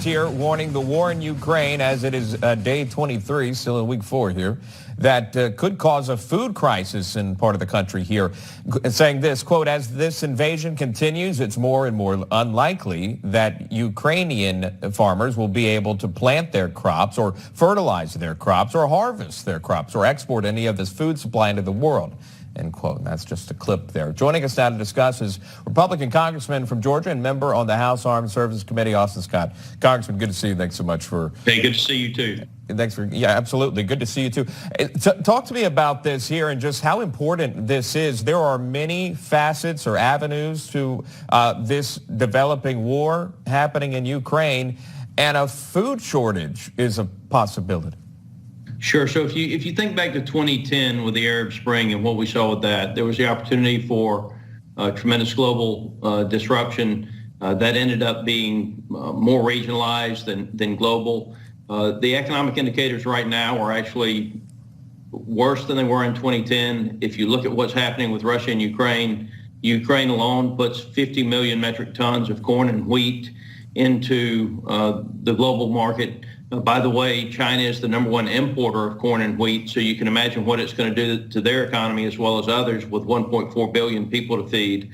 here warning the war in Ukraine, as it is day 23, still in week 4 here, that could cause a food crisis in part of the country here, saying this, quote, as this invasion continues, it's more and more unlikely that Ukrainian farmers will be able to plant their crops or fertilize their crops or harvest their crops or export any of this food supply into the world. End quote. And that's just a clip there. Joining us now to discuss is Republican Congressman from Georgia and member on the House Armed Services Committee, Austin Scott. Congressman, good to see you. Thanks so much for... Hey, good to see you too. Thanks for... Yeah, absolutely. Good to see you too. Talk to me about this here and just how important this is. There are many facets or avenues to this developing war happening in Ukraine, and a food shortage is a possibility. Sure. So if you think back to 2010 with the Arab Spring and what we saw with that, there was the opportunity for tremendous global disruption that ended up being more regionalized than global. The economic indicators right now are actually worse than they were in 2010. If you look at what's happening with Russia and Ukraine, Ukraine alone puts 50 million metric tons of corn and wheat into the global market. By the way, China is the #1 importer of corn and wheat, so you can imagine what it's going to do to their economy as well as others with 1.4 billion people to feed.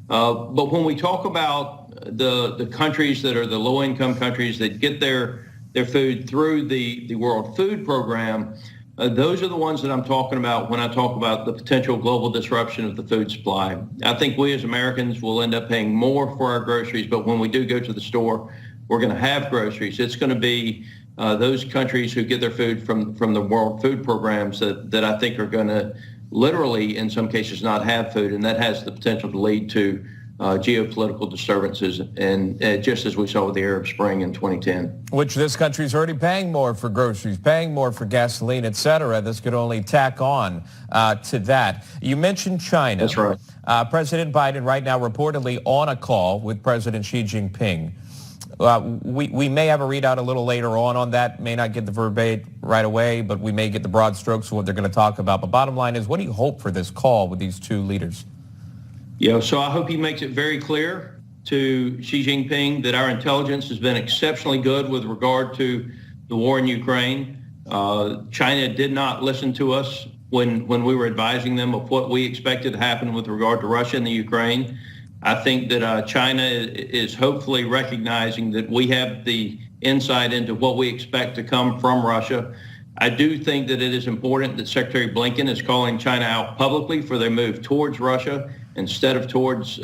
But when we talk about the countries that are the low-income countries that get their food through the World Food Program, those are the ones that I'm talking about when I talk about the potential global disruption of the food supply. I think we as Americans will end up paying more for our groceries, but when we do go to the store, we're going to have groceries. It's going to be those countries who get their food from the World Food Programs that I think are going to literally, in some cases, not have food, and that has the potential to lead to geopolitical disturbances, and just as we saw with the Arab Spring in 2010. Which this country's already paying more for groceries, paying more for gasoline, et cetera. This could only tack on to that. You mentioned China. That's right. President Biden right now reportedly on a call with President Xi Jinping. We may have a readout a little later on that. May not get the verbatim right away, but we may get the broad strokes of what they're going to talk about. But bottom line is, what do you hope for this call with these two leaders? Yeah, so I hope he makes it very clear to Xi Jinping that our intelligence has been exceptionally good with regard to the war in Ukraine. China did not listen to us when we were advising them of what we expected to happen with regard to Russia and the Ukraine. I think that China is hopefully recognizing that we have the insight into what we expect to come from Russia. I do think that it is important that Secretary Blinken is calling China out publicly for their move towards Russia instead of towards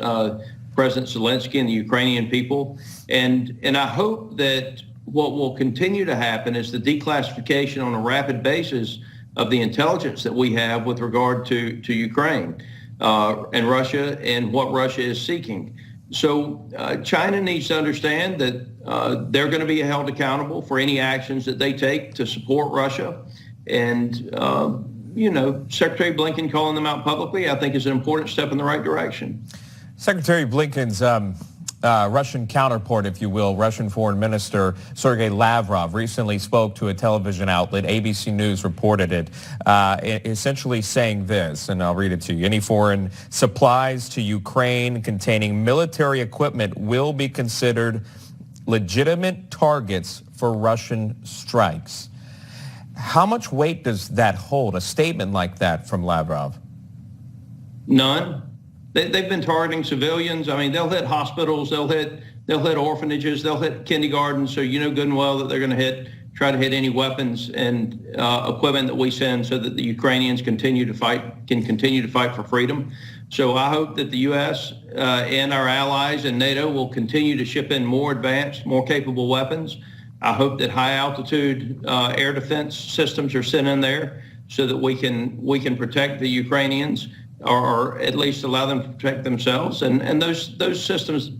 President Zelensky and the Ukrainian people. And I hope that what will continue to happen is the declassification on a rapid basis of the intelligence that we have with regard to Ukraine. And Russia and what Russia is seeking. So China needs to understand that they're going to be held accountable for any actions that they take to support Russia. And, Secretary Blinken calling them out publicly, I think is an important step in the right direction. Secretary Blinken's Russian counterpart, if you will, Russian Foreign Minister Sergei Lavrov recently spoke to a television outlet. ABC News reported it, essentially saying this, and I'll read it to you. Any foreign supplies to Ukraine containing military equipment will be considered legitimate targets for Russian strikes. How much weight does that hold, a statement like that from Lavrov? None. They've been targeting civilians. I mean, they'll hit hospitals, they'll hit orphanages, they'll hit kindergartens. So you know good and well that they're going to try to hit any weapons and equipment that we send, so that the Ukrainians can continue to fight for freedom. So I hope that the U.S. And our allies and NATO will continue to ship in more advanced, more capable weapons. I hope that high altitude air defense systems are sent in there so that we can protect the Ukrainians, or at least allow them to protect themselves. And those systems,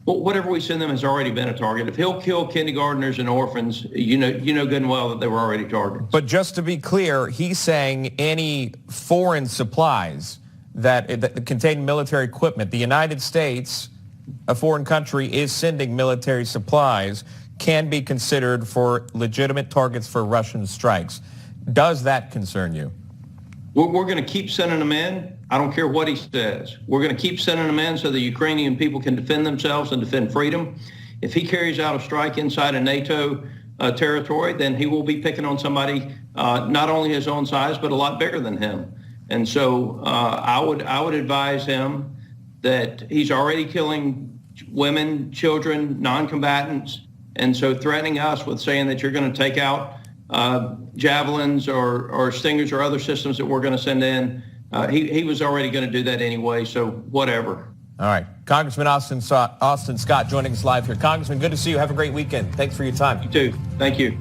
whatever we send them has already been a target. If he'll kill kindergartners and orphans, you know good and well that they were already targets. But just to be clear, he's saying any foreign supplies that contain military equipment, the United States, a foreign country, is sending military supplies, can be considered for legitimate targets for Russian strikes. Does that concern you? We're going to keep sending them in. I don't care what he says. We're going to keep sending them in so the Ukrainian people can defend themselves and defend freedom. if he carries out a strike inside a NATO territory, then he will be picking on somebody not only his own size, but a lot bigger than him. And so I would advise him that he's already killing women, children, non-combatants. And so threatening us with saying that you're going to take out javelins or stingers or other systems that we're going to send in, he was already going to do that anyway, so whatever. All right. Congressman Austin Scott joining us live here. Congressman, good to see you. Have a great weekend. Thanks for your time. You too. Thank you.